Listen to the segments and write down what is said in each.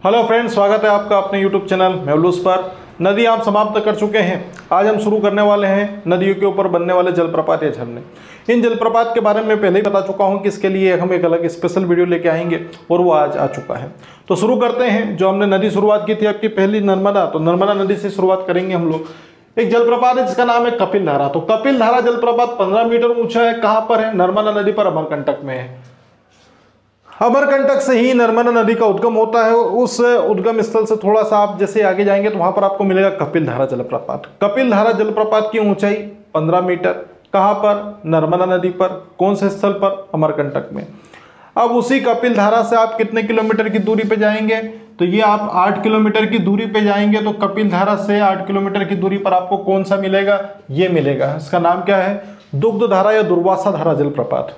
Hello friends, स्वागत है आपका अपने यूट्यूब चैनल मेवलूस पर। नदी आप समाप्त कर चुके हैं। आज हम शुरू करने वाले हैं नदियों के ऊपर बनने वाले जलप्रपात या झरने। इन जलप्रपात के बारे में पहले ही बता चुका हूं कि इसके लिए हम एक अलग स्पेशल वीडियो लेके आएंगे और वो आज आ चुका है। तो शुरू करते हैं। जो हमने नदी शुरुआत की थी आपकी पहली नर्मदा, तो नर्मदा नदी से शुरुआत करेंगे हम लोग। एक जलप्रपात है जिसका नाम है कपिल धारा। तो कपिल धारा जलप्रपात 15 मीटर ऊंचा है। कहां पर है? नर्मदा नदी पर, अमरकंटक में है। अमरकंटक से ही नर्मदा नदी का उद्गम होता है। उस उद्गम स्थल से थोड़ा सा आप जैसे आगे जाएंगे तो वहां पर आपको मिलेगा कपिल धारा जलप्रपात। कपिल धारा जलप्रपात की ऊंचाई 15 मीटर। कहां पर? नर्मदा नदी पर। कौन से स्थल पर? अमरकंटक में। अब उसी कपिल धारा से आप कितने किलोमीटर की दूरी पे जाएंगे? तो ये आप 8 किलोमीटर की दूरी पे जाएंगे। तो कपिल धारा से 8 किलोमीटर की दूरी पर आपको कौन सा मिलेगा? ये मिलेगा। इसका नाम क्या है? दुग्ध धारा या दुर्वासा धारा जलप्रपात।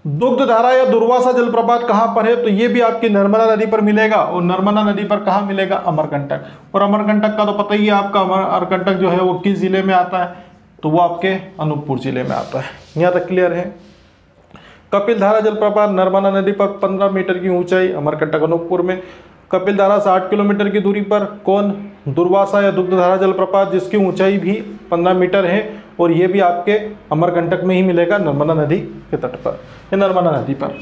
दुग्ध धारा या दुर्वासा जलप्रपात कहां पर है? तो ये भी आपकी नर्मदा नदी पर मिलेगा। और नर्मदा नदी पर कहां मिलेगा? अमरकंटक। और अमरकंटक का तो पता ही है आपका, अमरकंटक जो है वो किस जिले में आता है? तो वो आपके अनूपपुर जिले में आता है। यहां तक क्लियर है? कपिल धारा जलप्रपात नर्मदा नदी पर 15 मीटर की ऊंचाई, अमरकंटक अनूपपुर में। कपिल धारा से 8 किलोमीटर की दूरी पर कौन? दुर्वासा या दुग्ध धारा जलप्रपात, जिसकी ऊंचाई भी 15 मीटर है। और ये भी आपके अमरकंटक में ही मिलेगा, नर्मदा नदी के तट पर या नर्मदा नदी पर।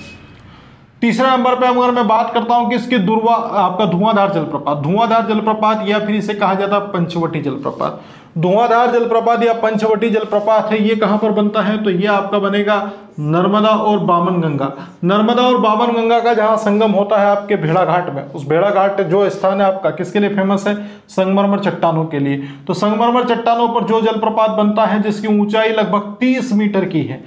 तीसरे नंबर पे अगर मैं बात करता हूं कि इसके आपका धुआंधार जलप्रपात। धुआंधार जलप्रपात या फिर इसे कहा जाता है पंचवटी जलप्रपात। धुआंधार जलप्रपात या पंचवटी जलप्रपात है, ये कहां पर बनता है? तो ये आपका बनेगा नर्मदा और बामन गंगा। नर्मदा और बामन गंगा का जहां संगम होता है आपके भेड़ा घाट में। उस भेड़ा घाट जो स्थान है आपका किसके लिए फेमस है? संगमरमर चट्टानों के लिए। तो संगमरमर चट्टानों पर जो जलप्रपात बनता है जिसकी ऊंचाई लगभग 30 मीटर की है।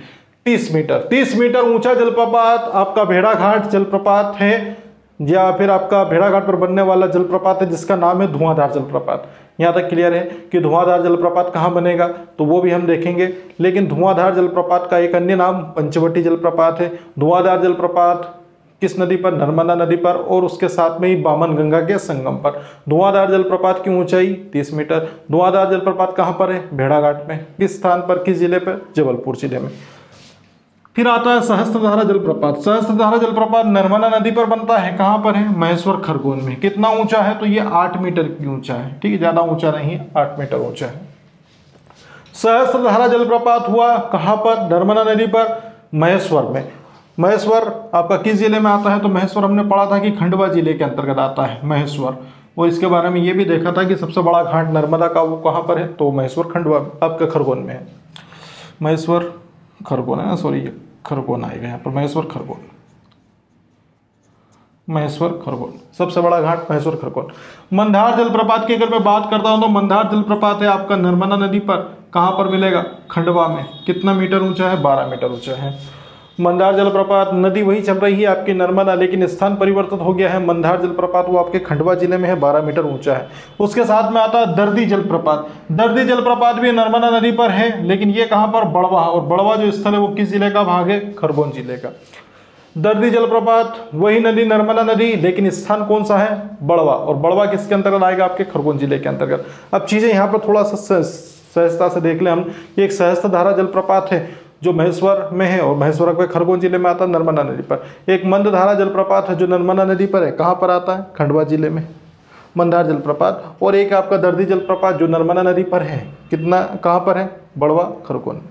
30 मीटर ऊंचा जलप्रपात आपका भेड़ा घाट जलप्रपात है, या फिर आपका भेड़ा घाट पर बनने वाला जलप्रपात है जिसका नाम है धुआंधार जलप्रपात। यहां तक क्लियर है कि धुआंधार जलप्रपात कहां बनेगा? तो वो भी हम देखेंगे। लेकिन धुआंधार जलप्रपात का एक अन्य नाम पंचवटी जलप्रपात है। धुआंधार जलप्रपात किस नदी पर? नर्मदा नदी पर। और उसके साथ में ही बामन गंगा के संगम पर। धुआंधार जलप्रपात की ऊंचाई 30 मीटर। धुआंधार जलप्रपात कहां पर है? भेड़ा घाट में। किस स्थान पर, किस जिले पर? जबलपुर जिले में। फिर आता है सहस्त्रधारा जलप्रपात। सहस्त्रधारा जलप्रपात नर्मदा नदी पर बनता है। कहां पर है? महेश्वर खरगोन में। कितना ऊंचा है? तो ये 8 मीटर की ऊंचा है। ठीक है, ज्यादा ऊंचा नहीं है, 8 मीटर ऊंचा है। सहस्त्रधारा जलप्रपात हुआ कहां पर? नर्मदा नदी पर, महेश्वर में। महेश्वर आपका किस जिले में आता है? तो महेश्वर हमने पढ़ा था कि खंडवा जिले के अंतर्गत आता है महेश्वर। और इसके बारे में ये भी देखा था कि सबसे बड़ा घाट नर्मदा का वो कहां पर है? तो महेश्वर खंडवा आपका खरगोन में है। महेश्वर खरगोन है ना, सॉरी ये खरगोन आएगा यहाँ पर। महेश्वर खरगोन, महेश्वर खरगोन सबसे बड़ा घाट महेश्वर खरगोन। मंदार जलप्रपात की अगर मैं बात करता हूं तो मंदार जलप्रपात है आपका नर्मदा नदी पर। कहां पर मिलेगा? खंडवा में। कितना मीटर ऊंचा है? 12 मीटर ऊंचा है मंदार जलप्रपात। नदी वही चल रही है आपकी नर्मदा, लेकिन स्थान परिवर्तित हो गया है। मंदार जलप्रपात वो आपके खंडवा जिले में है, 12 मीटर ऊंचा है। उसके साथ में आता है दर्दी जलप्रपात। दर्दी जलप्रपात भी नर्मदा नदी पर है, लेकिन ये कहां पर? बड़वा। और बड़वा जो स्थल है वो किस जिले का भाग है? खरगोन जिले का। दर्दी जलप्रपात वही नदी नर्मदा नदी, लेकिन स्थान कौन सा है? बड़वा। और बड़वा किसके अंतर्गत आएगा? आपके खरगोन जिले के अंतर्गत। अब चीजें यहाँ पर थोड़ा सा सहजता से देख ले हम। एक सहस्त्रधारा जलप्रपात है जो महेश्वर में है, और महेश्वर के खरगोन जिले में आता है नर्मदा नदी पर। एक मंदधारा जलप्रपात है जो नर्मदा नदी पर है। कहां पर आता है? खंडवा जिले में, मंदार जलप्रपात। और एक आपका दर्दी जलप्रपात जो नर्मदा नदी पर है। कितना, कहां पर है? बड़वा, खरगोन।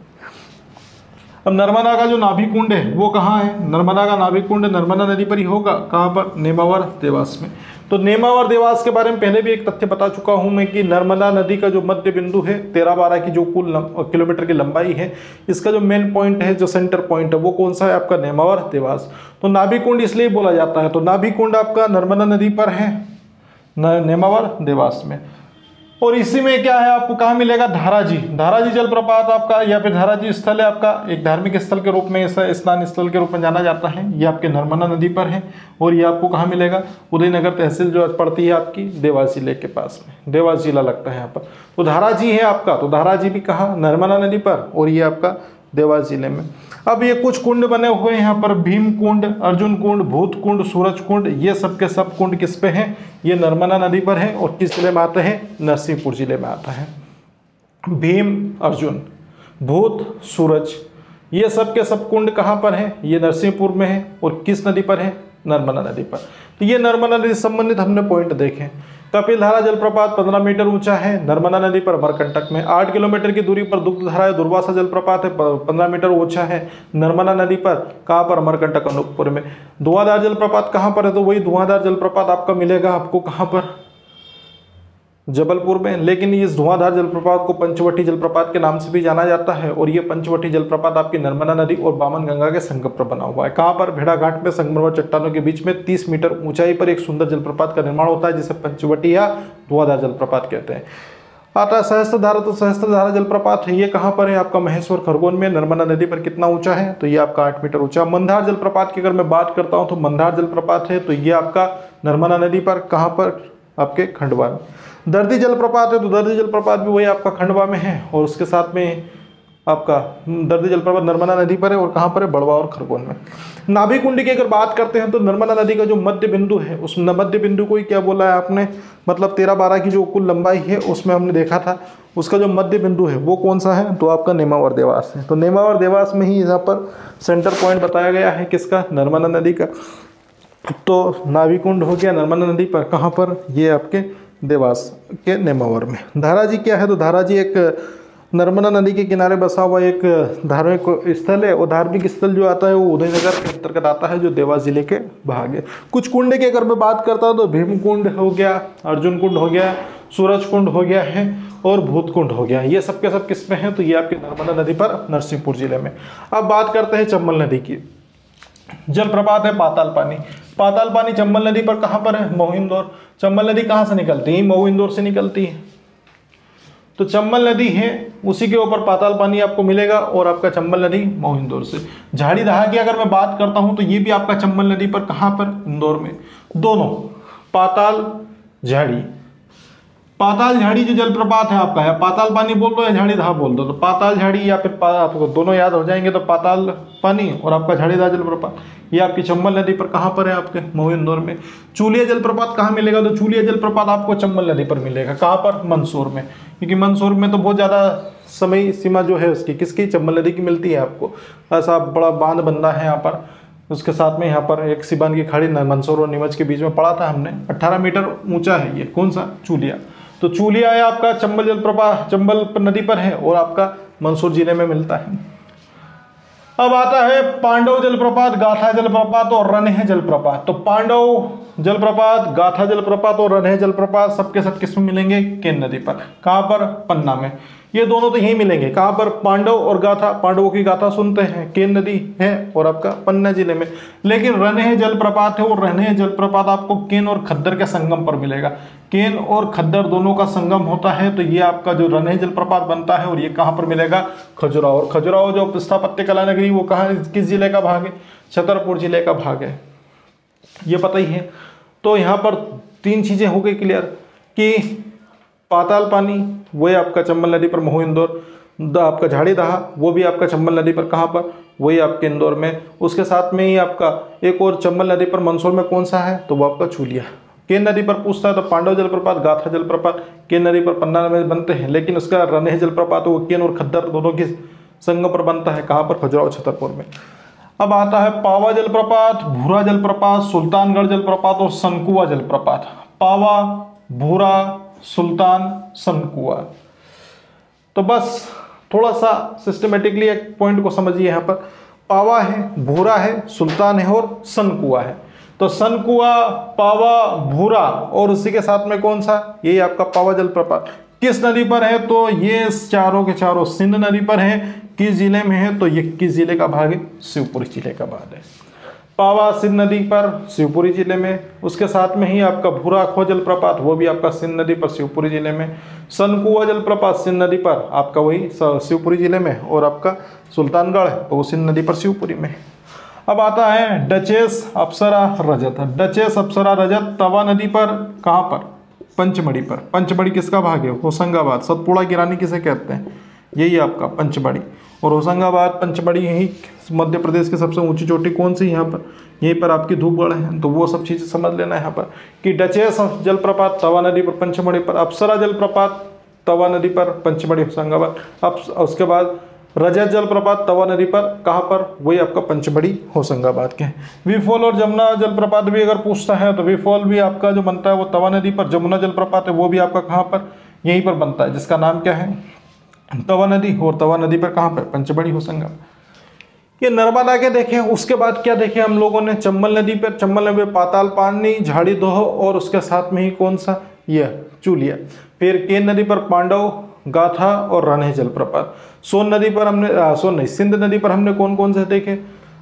अब नर्मदा का जो नाभि कुंड है वो कहाँ है? नर्मदा का नाभि कुंड नर्मदा नदी पर ही होगा। कहाँ पर? नेमावर देवास में। तो नेमावर देवास के बारे में पहले भी एक तथ्य बता चुका हूं मैं कि नर्मदा नदी का जो मध्य बिंदु है 13-12 की जो कुल किलोमीटर की लंबाई है, इसका जो मेन पॉइंट है, जो सेंटर पॉइंट है, वो कौन सा है? आपका नेमावर देवास। तो नाभि कुंड इसलिए बोला जाता है। तो नाभि कुंड आपका नर्मदा नदी पर है, नेमावर देवास में। और इसी में क्या है आपको कहाँ मिलेगा? धाराजी। धाराजी जलप्रपात आपका, या फिर धाराजी स्थल है आपका, एक धार्मिक स्थल के रूप में, स्नान स्थल के रूप में जाना जाता है। ये आपके नर्मदा नदी पर है। और ये आपको कहाँ मिलेगा? उदयनगर तहसील जो पड़ती है आपकी देवास जिले के पास में, देवास जिला लगता है यहाँ पर। तो धाराजी है आपका। तो धाराजी भी कहाँ? नर्मदा नदी पर। और ये आपका देवास जिले में। अब ये कुछ कुंड बने हुए हैं यहाँ पर, भीम कुंड, अर्जुन कुंड, भूत कुंड, सूरज कुंड, ये सब के सब कुंड किस पे हैं? ये नर्मदा नदी पर है। और किस जिले में आते हैं? नरसिंहपुर जिले में आता है। भीम, अर्जुन, भूत, सूरज, ये सब के सब कुंड कहाँ पर है? ये नरसिंहपुर में है। और किस नदी पर है? नर्मदा नदी पर। तो ये नर्मदा नदी से संबंधित हमने पॉइंट देखे। कपिलधारा जलप्रपात 15 मीटर ऊंचा है नर्मदा नदी पर अमरकंटक में। 8 किलोमीटर की दूरी पर दुग्धधारा दुर्वासा जलप्रपात है 15 मीटर ऊंचा है नर्मदा नदी पर। कहाँ पर? अमरकंटक अनूपपुर में। धुआंधार जलप्रपात कहाँ पर है? तो वही धुआंधार जलप्रपात आपका मिलेगा आपको कहाँ पर? जबलपुर में। लेकिन इस धुआंधार जलप्रपात को पंचवटी जलप्रपात के नाम से भी जाना जाता है और ये पंचवटी जलप्रपात आपकी नर्मदा नदी और बामन गंगा के संगम पर बना हुआ है। कहाँ पर? भेड़ाघाट में संगमरमर चट्टानों के बीच में 30 मीटर ऊंचाई पर एक सुंदर जलप्रपात का निर्माण होता है जिसे पंचवटी या धुआंधार जलप्रपात कहते हैं। आता सहस्त्रधारा, तो सहस्त्रधारा जलप्रपात है, ये कहाँ पर है? आपका महेश्वर खरगोन में। नर्मदा नदी पर कितना ऊंचा है? तो ये आपका 8 मीटर ऊंचा। मंदार जलप्रपात की अगर मैं बात करता हूँ तो मंदार जलप्रपात है तो ये आपका नर्मदा नदी पर। कहाँ पर? आपके खंडवा में। दर्दी जलप्रपात है तो दर्दी जलप्रपात भी वही आपका खंडवा में है और उसके साथ में आपका दर्दी जलप्रपात नर्मदा नदी पर है और कहाँ पर है? बड़वा और खरगोन में। नाभि कुंड की अगर बात करते हैं तो नर्मदा नदी का जो मध्य बिंदु है उस मध्य बिंदु को ही क्या बोला है आपने? मतलब 13-12 की जो कुल लंबाई है उसमें हमने देखा था उसका जो मध्य बिंदु है वो कौन सा है? तो आपका नेमावर देवास है। तो नेमावर देवास में ही यहाँ पर सेंटर पॉइंट बताया गया है किसका? नर्मदा नदी का। तो नाभि कुंड हो गया नर्मदा नदी पर। कहाँ पर? ये आपके देवास के नेमावर में। धाराजी क्या है? तो धाराजी एक नर्मदा नदी के किनारे बसा हुआ एक धार्मिक स्थल है और धार्मिक स्थल जो आता है वो उदयनगर के अंतर्गत आता है जो देवास जिले के भाग है। कुछ कुंड की अगर मैं बात करता हूँ तो भीम कुंड हो गया, अर्जुन कुंड हो गया, सूरज कुंड हो गया है और भूत कुंड हो गया। ये सब के सब किस में है? तो ये आपके नर्मदा नदी पर नरसिंहपुर जिले में। अब बात करते हैं चंबल नदी की। जलप्रपात है पाताल पानी। पाताल पानी चंबल नदी पर कहाँ पर है? महू इंदौर। चंबल नदी कहाँ से निकलती है? महू इंदौर से निकलती है। तो चंबल नदी है उसी के ऊपर पाताल पानी आपको मिलेगा और आपका चंबल नदी महू इंदौर से। झाड़ी दहा की अगर मैं बात करता हूँ तो ये भी आपका चंबल नदी पर। कहाँ पर? इंदौर में। दोनों पाताल झाड़ी, पाताल झाड़ी जो जलप्रपात है आपका है, पाताल पानी बोल दो या झाड़ी दहा बोल दो, तो पाताल झाड़ी या फिर आपको दोनों याद हो जाएंगे तो पाताल पानी और आपका झाड़ी दहा जलप्रपात ये आपकी चंबल नदी पर। कहाँ पर है? आपके महू इंदौर में। चूलिया जलप्रपात कहाँ मिलेगा? तो चूलिया जलप्रपात आपको चंबल नदी पर मिलेगा। कहाँ पर? मंदसौर में। क्योंकि मंदसौर में तो बहुत ज़्यादा समय सीमा जो है उसकी किसकी? चंबल नदी की मिलती है आपको। ऐसा बड़ा बांध बंदा है यहाँ पर। उसके साथ में यहाँ पर एक सिबान की खाड़ी मंदसौर और नीमच के बीच में पड़ा था हमने। 18 मीटर ऊंचा है ये। कौन सा? चूलिया। तो चूलिया है आपका चंबल जलप्रपात चंबल नदी पर है और आपका मंदसौर जिले में मिलता है। अब आता है पांडव जलप्रपात, गाथा जलप्रपात और रनह जलप्रपात। तो पांडव जलप्रपात, गाथा जलप्रपात और रनह जलप्रपात सबके सब किस में मिलेंगे? केन नदी पर। कहाँ पर? पन्ना में। ये दोनों तो यही मिलेंगे। कहाँ पर? पांडव और गाथा। पांडवों की गाथा सुनते हैं, केन नदी है और आपका पन्ना जिले में। लेकिन रनह जलप्रपात है और रनह जलप्रपात आपको केन और खद्दर के संगम पर मिलेगा। केन और खद्दर दोनों का संगम होता है तो ये आपका जो रनह जलप्रपात बनता है और ये कहाँ पर मिलेगा? खजुराहो। और खजुराहो जो स्थापत्य कला नगरी वो कहाँ किस जिले का भाग है? छतरपुर जिले का भाग है, ये पता ही है। तो यहाँ पर 3 चीजें हो गई क्लियर कि पाताल पानी वो है आपका चंबल नदी पर महू इंदौर, आपका झाड़ी दहा वो भी आपका चंबल नदी पर। कहाँ पर? वही आपके इंदौर में। उसके साथ में ही आपका एक और चंबल नदी पर मंदसौर में कौन सा है? तो वो आपका चूलिया। केन नदी पर पूछता है तो पांडव जलप्रपात, गाथा जलप्रपात केन नदी पर पन्ना में बनते हैं, लेकिन उसका रनह जलप्रपात वो केन और खद्दर दोनों की संगम पर बनता है। कहाँ पर? खजुराहो छतरपुर में। अब आता है पावा जलप्रपात, भूरा जलप्रपात, सुल्तानगढ़ जलप्रपात और सनकुआ जलप्रपात। पावा, भूरा, सुल्तान, सनकुआ। तो बस थोड़ा सा सिस्टमेटिकली एक पॉइंट को समझिए। यहाँ पर पावा है, भूरा है, सुल्तान है और सनकुआ है। तो सनकुआ, पावा, भूरा और उसी के साथ में कौन सा? ये आपका पावा जलप्रपात किस नदी पर है? तो ये चारों के चारों सिंध नदी पर है। किस जिले में है? तो ये किस जिले का भाग है? शिवपुरी जिले का भाग है। पावा सिंध नदी पर शिवपुरी जिले में। उसके साथ में ही आपका भूरा खो जलप्रपात वो भी आपका सिंध नदी पर शिवपुरी जिले में। सनकुआ जलप्रपात सिंध नदी पर आपका वही शिवपुरी जिले में और आपका सुल्तानगढ़ है तो वो सिंध नदी पर शिवपुरी में। अब आता है डचेस अप्सरा रजत। डचेस अप्सरा रजत तवा नदी पर। कहाँ पर? पंचमढ़ी पर। पंचमढ़ी किसका भाग है? होशंगाबाद। सतपुड़ा की रानी किसे कहते हैं? यही आपका पंचमढ़ी। और होशंगाबाद पंचमढ़ी यही मध्य प्रदेश की सबसे ऊंची चोटी कौन सी? यहाँ पर यहीं पर आपकी धूपगढ़ है। तो वो सब चीज़ें समझ लेना है यहाँ पर कि डचेस जलप्रपात तवा नदी पर पंचमढ़ी पर, अप्सरा जलप्रपात तवा नदी पर पंचमढ़ी होशंगाबाद। अब उसके बाद रजत जलप्रपात तवा नदी पर, कहाँ पर, वही आपका पंचमढ़ी होशंगाबाद के। विफॉल और जमुना जलप्रपात भी अगर पूछता है तो विफॉल भी आपका जो बनता है वो तवा नदी पर, जमुना जलप्रपात है वो भी आपका कहाँ पर, यहीं पर बनता है, जिसका नाम क्या है, तवा नदी। और तवा नदी पर कहाँ पर, पंचमढ़ी होशंगाबाद। ये नर्मदा के देखें, उसके बाद क्या देखें हम लोगों ने, चंबल नदी पर, चंबल नदी पर पाताल पानी, झाड़ी दोह और उसके साथ में ही कौन सा, यह चूलिया। फिर केन नदी पर पांडव, गाथा और रान्हे जलप्रपात। सोन नदी पर हमने सोन नहीं, सिंध नदी पर हमने कौन कौन से देखे,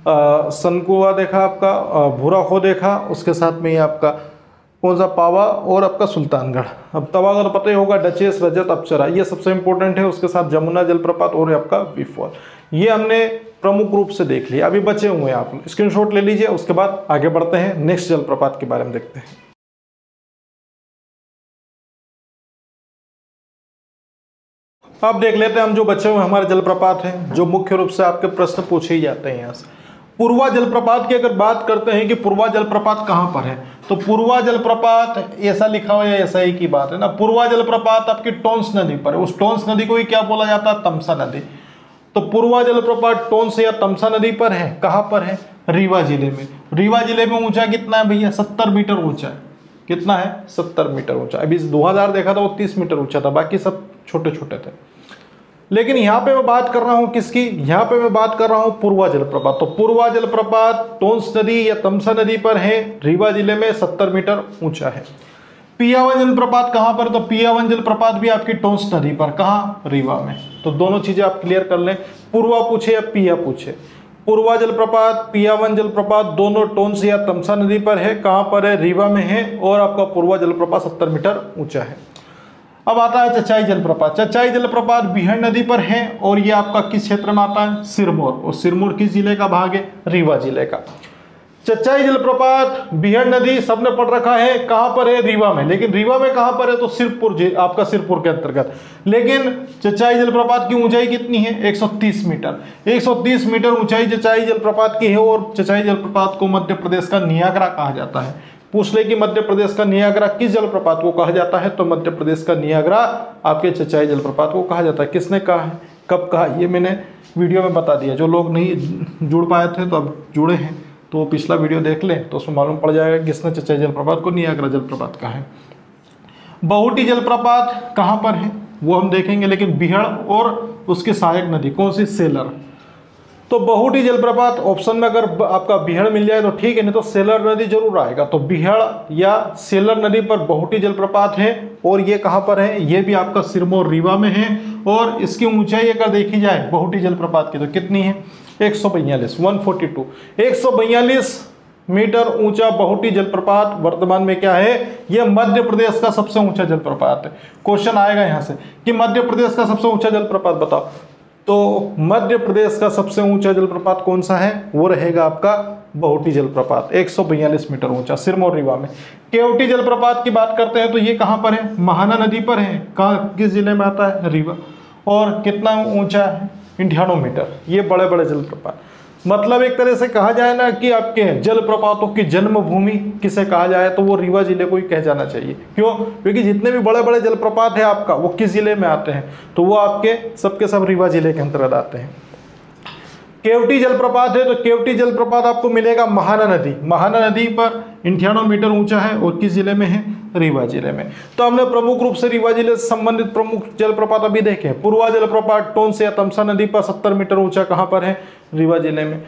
सनकुआ देखा आपका, भूरा खो देखा, उसके साथ में ही आपका कौन सा, पावा और आपका सुल्तानगढ़। अब तवा का तो पता ही होगा, डचेस, रजत, अप्सरा, ये सबसे इंपॉर्टेंट है। उसके साथ जमुना जलप्रपात और आपका विफॉल, ये हमने प्रमुख रूप से देख लिया। अभी बचे हुए हैं, आप स्क्रीनशॉट ले लीजिए, उसके बाद आगे बढ़ते हैं, नेक्स्ट जलप्रपात के बारे में देखते हैं। अब देख लेते हैं हम जो बचे हुए हमारे जलप्रपात हैं, जो मुख्य रूप से आपके प्रश्न पूछे ही जाते हैं यहाँ से। पूर्वा जलप्रपात की अगर बात करते हैं कि पूर्वा जलप्रपात कहाँ पर है, तो पूर्वा जलप्रपात ऐसा लिखा हुआ है, ऐसा ही की बात है ना। पूर्वा जलप्रपात आपकी टोंस नदी पर है, उस टोंस नदी को ही क्या बोला जाता है, तमसा नदी। तो पूर्वा जलप्रपात टोंस या तमसा नदी पर है, कहाँ पर है, रीवा जिले में। रीवा जिले में ऊंचा कितना है भैया, 70 मीटर ऊंचा है। कितना है, 70 मीटर ऊंचा। अभी 2000 देखा था वो 30 मीटर ऊंचा था, बाकी सब छोटे छोटे थे। लेकिन यहाँ पे मैं बात कर रहा हूँ किसकी, यहाँ पे मैं बात कर रहा हूँ पूर्वा जलप्रपात। तो पूर्वा जलप्रपात टोंस नदी या तमसा नदी पर है, रीवा जिले में, 70 मीटर ऊंचा है। पियावन जलप्रपात कहाँ पर, तो पियावन जलप्रपात भी आपकी टोंस नदी पर, कहाँ, रीवा में। तो दोनों चीजें आप क्लियर कर लें, पूर्वा पूछे या पिया पूछे। पूर्वा जलप्रपात, पियावन जलप्रपात दोनों टोंस या तमसा नदी पर है, कहाँ पर है, रीवा में है, और आपका पूर्वा जलप्रपात 70 मीटर ऊंचा है। अब आता है चचाई जलप्रपात। चचाई जलप्रपात बिहार नदी पर है, और ये आपका किस क्षेत्र में आता है, सिरमौर। और सिरमौर किस जिले का भाग है, रीवा जिले का। चचाई जलप्रपात बिहार नदी सबने पढ़ रखा है, कहाँ पर है, रीवा में। लेकिन रीवा में कहाँ पर है, तो सिरपुर, आपका सिरपुर के अंतर्गत। लेकिन चचाई जलप्रपात की ऊंचाई कितनी है, 130 मीटर। 130 मीटर ऊंचाई चचाई जलप्रपात की है, और चचाई जलप्रपात को मध्य प्रदेश का नियाग्रा कहा जाता है। पूछ ले कि मध्य प्रदेश का नियाग्रा किस जलप्रपात को कहा जाता है, तो मध्य प्रदेश का नियाग्रा आपके चचाई जलप्रपात को कहा जाता है। किसने कहा है, कब कहा, ये मैंने वीडियो में बता दिया। जो लोग नहीं जुड़ पाए थे तो अब जुड़े हैं, तो पिछला वीडियो देख लें तो उसमें मालूम पड़ जाएगा किसने चचाई जलप्रपात को नियाग्रा जलप्रपात कहा है। बहुटी जलप्रपात कहाँ पर है वो हम देखेंगे, लेकिन बिहड़ और उसकी सहायक नदी कौन सी, सेलर। तो बहुटी जलप्रपात ऑप्शन में अगर आपका बिहड़ मिल जाए तो ठीक है, नहीं तो सेलर नदी जरूर आएगा। तो बिहड़ या सेलर नदी पर बहुटी जलप्रपात है, और ये कहाँ पर है, ये भी आपका सिरमौर रीवा में है। और इसकी ऊंचाई अगर देखी जाए बहुटी जलप्रपात की तो कितनी है, 142, 142, 142 मीटर ऊंचा बहुटी जलप्रपात वर्तमान में क्या है, यह मध्य प्रदेश का सबसे ऊंचा जलप्रपात है। क्वेश्चन आएगा यहां से कि मध्य प्रदेश का सबसे ऊंचा जलप्रपात बताओ, तो मध्य प्रदेश का सबसे ऊंचा जलप्रपात कौन सा है, वो रहेगा आपका बहुटी जलप्रपात, 142 मीटर ऊंचा, सिरमौर रीवा में। केवटी जलप्रपात की बात करते हैं तो ये कहां पर है, महाना नदी पर है, कहाँ, किस जिले में आता है, रीवा। और कितना ऊंचा है, 98 मीटर। ये बड़े बड़े जलप्रपात, मतलब एक तरह से कहा जाए ना कि आपके जलप्रपातों की जन्मभूमि किसे कहा जाए तो वो रीवा जिले को ही कह जाना चाहिए। क्यों, क्योंकि जितने भी बड़े बड़े जलप्रपात है आपका वो किस जिले में आते हैं, तो वो आपके सबके सब रीवा जिले के अंतर्गत आते हैं। केवटी जलप्रपात है, तो केवटी जलप्रपात आपको मिलेगा महाना नदी, महाना नदी पर 98 मीटर ऊंचा है, और किस जिले में है, रीवा जिले में। तो हमने प्रमुख रूप से रीवा जिले से संबंधित प्रमुख जलप्रपात अभी देखे। पूर्वा जलप्रपात टोंस या तमसा नदी पर 70 मीटर ऊंचा, कहां पर है, रीवा जिले में।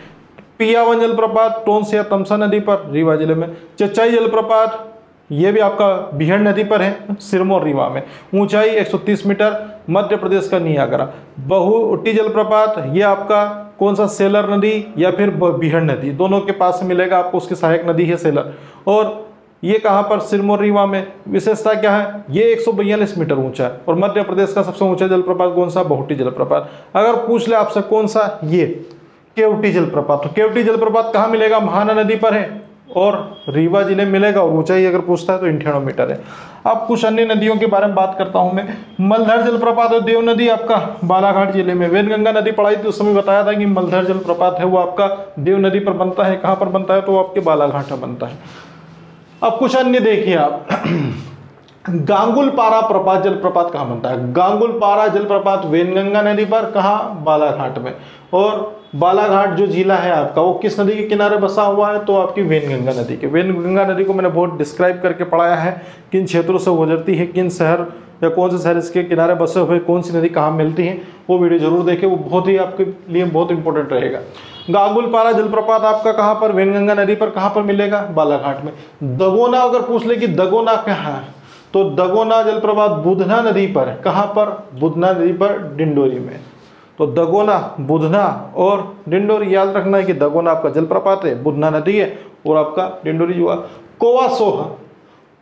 पियावन जलप्रपात टोंस या तमसा नदी पर, रीवा जिले में। चचाई जलप्रपात ये भी आपका बिहड़ नदी पर है, सिरमौर रीवा में, ऊंचाई 130 मीटर, मध्य प्रदेश का नियाग्रा। बहुटी जलप्रपात ये आपका कौन सा, सेलर नदी या फिर बिहड़ नदी, दोनों के पास मिलेगा आपको, उसकी सहायक नदी है सेलर। और ये कहाँ पर, सिरमौर रीवा में। विशेषता क्या है, ये 142 मीटर ऊंचा है, और मध्य प्रदेश का सबसे ऊंचा जलप्रपात कौन सा, बहुटी जलप्रपात। अगर पूछ ले आपसे कौन सा, ये केवटी जलप्रपात, तो केवटी जलप्रपात कहाँ मिलेगा, महाना नदी पर है, और रीवा जिले में मिलेगा, और ऊंचाई अगर पूछता है तो 98 मीटर है। अब कुछ अन्य नदियों के बारे में बात करता हूं मैं। मलधर जलप्रपात और देव नदी आपका बालाघाट जिले में। वेदगंगा नदी पढ़ाई थी उस समय बताया था कि मलधर जलप्रपात है वो आपका देव नदी पर बनता है, कहां पर बनता है, तो आपके बालाघाट में बनता है। अब कुछ अन्य देखिए आप गांगुलपारा प्रपात जलप्रपात कहाँ बनता है? गांगुलपारा जलप्रपात वेनगंगा नदी पर, कहाँ? बालाघाट में। और बालाघाट जो जिला है आपका वो किस नदी के किनारे बसा हुआ है? तो आपकी वेनगंगा नदी के। वेनगंगा नदी को मैंने बहुत डिस्क्राइब करके पढ़ाया है, किन क्षेत्रों से गुजरती है, किन शहर या कौन से शहर इसके किनारे बसे हुए, कौन सी नदी कहाँ मिलती है, वो वीडियो जरूर देखें, वो बहुत ही आपके लिए बहुत इंपॉर्टेंट रहेगा। गांगुलपारा जलप्रपात आपका कहाँ पर? वेनगंगा नदी पर। कहाँ पर मिलेगा? बालाघाट में। दगोना अगर पूछ ले कि दगोना कहाँ है, तो दगोना जलप्रपात बुधना नदी पर। कहाँ पर? बुधना नदी पर, डिंडोरी में। तो दगोना, बुधना और डिंडोरी, याद रखना है कि दगोना आपका जलप्रपात है, बुधना नदी है, और आपका डिंडोरी जो है। कोवासोह,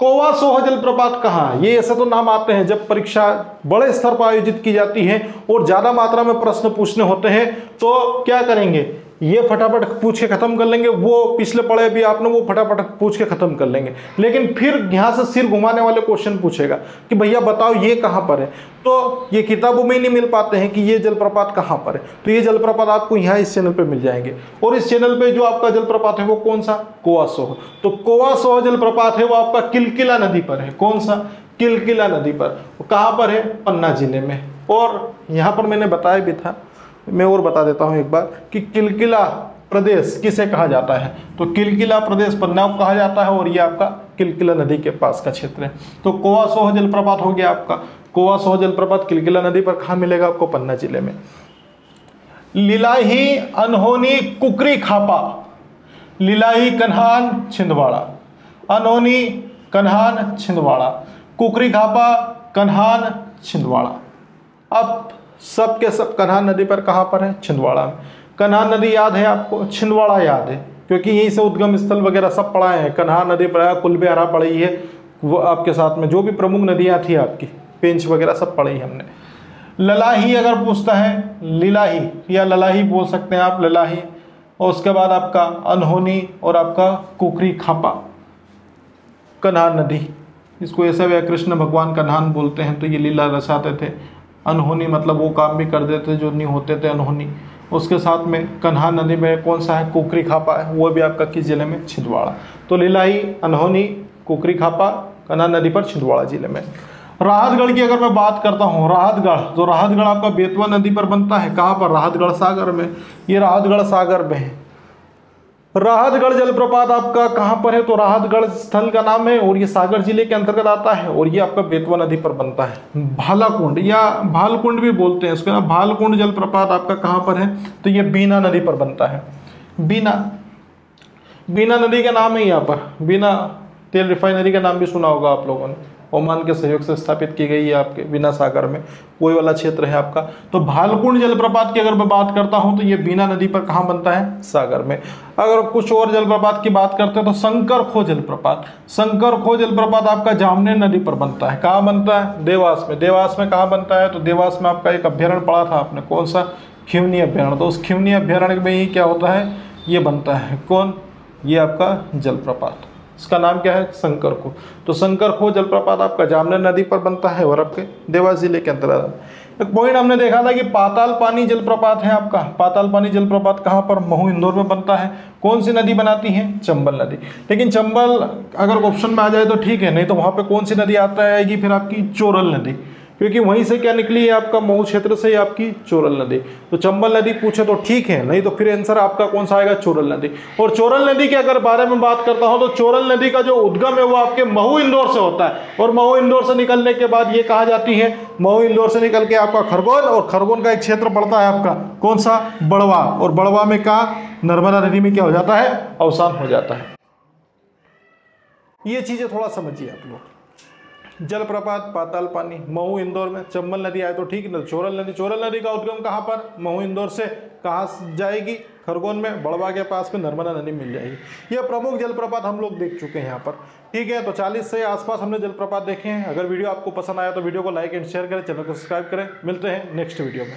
कोवासोह जलप्रपात कहाँ है? ये ऐसे तो नाम आते हैं जब परीक्षा बड़े स्तर पर आयोजित की जाती है और ज्यादा मात्रा में प्रश्न पूछने होते हैं, तो क्या करेंगे, ये फटाफट पूछ के खत्म कर लेंगे, वो पिछले पढ़े भी आपने वो फटाफट पूछ के खत्म कर लेंगे। लेकिन फिर यहाँ से सिर घुमाने वाले क्वेश्चन पूछेगा कि भैया बताओ ये कहाँ पर है, तो ये किताबों में नहीं मिल पाते हैं कि ये जलप्रपात कहाँ पर है। तो ये जलप्रपात आपको यहाँ इस चैनल पे मिल जाएंगे। और इस चैनल पे जो आपका जलप्रपात है वो कौन सा? कोवासोह। तो कोवासोह जलप्रपात है वो आपका किलकिला नदी पर है। कौन सा? किलकिला नदी पर। कहाँ पर है? पन्ना जिले में। और यहाँ पर मैंने बताया भी था, मैं और बता देता हूं एक बार कि किलकिला प्रदेश किसे कहा जाता है? तो किलकिला प्रदेश पन्ना को कहा जाता है, और ये आपका किलकिला नदी के पास का क्षेत्र है। तो कोवासोह जलप्रपात हो गया आपका। कोवासोह जलप्रपात किलकिला नदी पर कहाँ मिलेगा आपको? पन्ना जिले में। लिलाही, अनहोनी, कुकरी खापा। लिलाही, कन्हान, छिंदवाड़ा। अनहोनी, कन्हान, छिंदवाड़ा। कुकरी खापा, कन्हान, छिंदवाड़ा। अब सब के सब कन्हान नदी पर कहाँ पर है? छिंदवाड़ा में। कन्हान नदी याद है आपको? छिंदवाड़ा याद है, क्योंकि यहीं से उद्गम स्थल वगैरह सब पढ़ाए हैं। कन्हान नदी पढ़ा, कुलबेहरा पढ़ी है, वो आपके साथ में जो भी प्रमुख नदियाँ थी आपकी, पेंच वगैरह सब पढ़ी हमने। ललाही अगर पूछता है, लिलाही या ललाही बोल सकते हैं आप, ललाही। और उसके बाद आपका अनहोनी और आपका कुकरी खापा। कन्हान नदी, इसको ऐसा भी कृष्ण भगवान कन्हान बोलते हैं, तो ये लीला रचाते थे। अनहोनी मतलब वो काम भी कर देते जो नहीं होते थे, अनहोनी। उसके साथ में कन्हान नदी में कौन सा है? कुकरी खापा है, वो भी आपका किस जिले में? छिंदवाड़ा। तो लिलाही, अनहोनी, कुकरी खापा, कन्हान नदी पर, छिंदवाड़ा जिले में। राहतगढ़ की अगर मैं बात करता हूँ, राहतगढ़, तो राहतगढ़ आपका बेतवा नदी पर बनता है। कहाँ पर? राहतगढ़ सागर में। ये राहतगढ़ सागर में है। राहतगढ़ जलप्रपात आपका कहाँ पर है? तो राहतगढ़ स्थल का नाम है, और ये सागर जिले के अंतर्गत आता है, और ये आपका बेतवा नदी पर बनता है। भालाकुंड या भालकुंड भी बोलते हैं इसका, भालकुंड जलप्रपात आपका कहाँ पर है? तो ये बीना नदी पर बनता है। बीना, बीना नदी का नाम है यहाँ पर। बीना तेल रिफाइनरी का नाम भी सुना होगा आप लोगों ने, ओमान के सहयोग से स्थापित की गई है आपके बीना सागर में, कोई वाला क्षेत्र है आपका। तो भालकुंड जलप्रपात की अगर मैं बात करता हूं तो ये बीना नदी पर कहाँ बनता है? सागर में। अगर कुछ और जलप्रपात की बात करते हैं तो शंकर खो जलप्रपात। शंकर खो जलप्रपात आपका जामनेर नदी पर बनता है। कहाँ बनता है? देवास में। देवास में कहाँ बनता है? तो देवास में आपका एक अभ्यारण्य पड़ा था आपने, कौन सा? खिवनी अभ्यारण्य। तो उस खिवनी अभ्यारण्य में ही क्या होता है? ये बनता है। कौन? ये आपका जलप्रपात, इसका नाम क्या है? शंकर खो। तो शंकर खो जलप्रपात आपका जामनेर नदी पर बनता है और आपके देवास जिले के अंतर्गत। एक पॉइंट हमने देखा था कि पाताल पानी जलप्रपात है आपका। पाताल पानी जलप्रपात कहाँ पर? महू इंदौर में बनता है। कौन सी नदी बनाती है? चंबल नदी। लेकिन चंबल अगर ऑप्शन में आ जाए तो ठीक है, नहीं तो वहाँ पे कौन सी नदी आता है आएगी फिर? आपकी चोरल नदी, क्योंकि वहीं से क्या निकली है? आपका महू क्षेत्र से आपकी चोरल नदी। तो चंबल नदी पूछे तो ठीक है, नहीं तो फिर आंसर आपका कौन सा आएगा? चोरल नदी। और चोरल नदी के अगर बारे में बात करता हूं तो चोरल नदी का जो उद्गम है वो आपके महू इंदौर से होता है, और महू इंदौर से निकलने के बाद ये कहा जाती है, महू इंदौर से निकल के आपका खरगोन, और खरगोन का एक क्षेत्र पड़ता है आपका कौन सा? बड़वा। और बड़वा में कहा? नर्मदा नदी में क्या हो जाता है? अवसान हो जाता है। ये चीजें थोड़ा समझिए आप लोग। जलप्रपात पाताल पानी महू इंदौर में, चंबल नदी आए तो ठीक है। चोरल नदी, चोरल नदी का उद्गम कहाँ पर? महू इंदौर से। कहाँ जाएगी? खरगोन में, बड़वा के पास में नर्मदा नदी मिल जाएगी। ये प्रमुख जलप्रपात हम लोग देख चुके हैं यहाँ पर, ठीक है। तो 40 से आसपास हमने जलप्रपात देखे हैं। अगर वीडियो आपको पसंद आया तो वीडियो को लाइक एंड शेयर करें, चैनल को सब्सक्राइब करें। मिलते हैं नेक्स्ट वीडियो में।